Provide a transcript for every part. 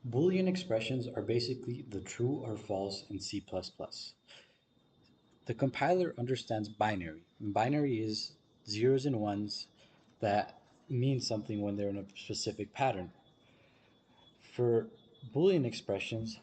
Boolean expressions are basically the true or false in C++. The compiler understands binary. Binary is zeros and ones that mean something when they're in a specific pattern. For Boolean expressions,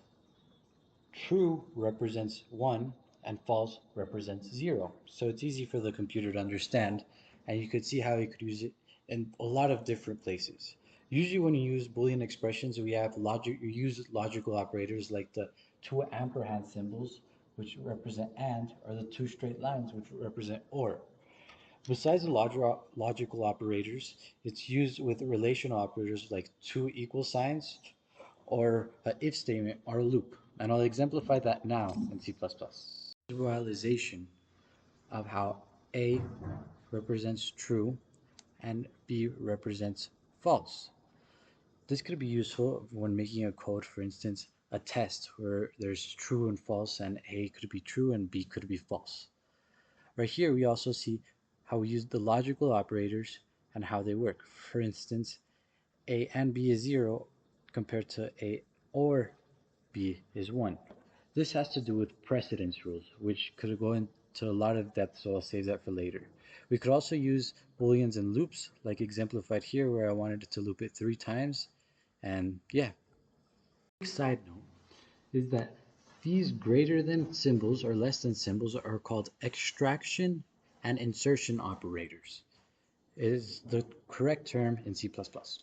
true represents 1 and false represents 0. So it's easy for the computer to understand, and you could see how you could use it in a lot of different places. Usually when you use Boolean expressions, we have you use logical operators like the two ampersand symbols, which represent and, or the two straight lines, which represent or. Besides the logical operators, it's used with relational operators like two equal signs or an if statement or a loop. And I'll exemplify that now in C++. Visualization of how A represents true and B represents false. This could be useful when making a code, for instance, a test where there's true and false, and A could be true and B could be false. Right here, we also see how we use the logical operators and how they work. For instance, A and B is 0 compared to A or B is 1. This has to do with precedence rules, which could go into a lot of depth, so I'll save that for later. We could also use booleans and loops, like exemplified here, where I wanted it to loop it 3 times. And yeah. Side note is that these greater than symbols or less than symbols are called extraction and insertion operators. It is the correct term in C++.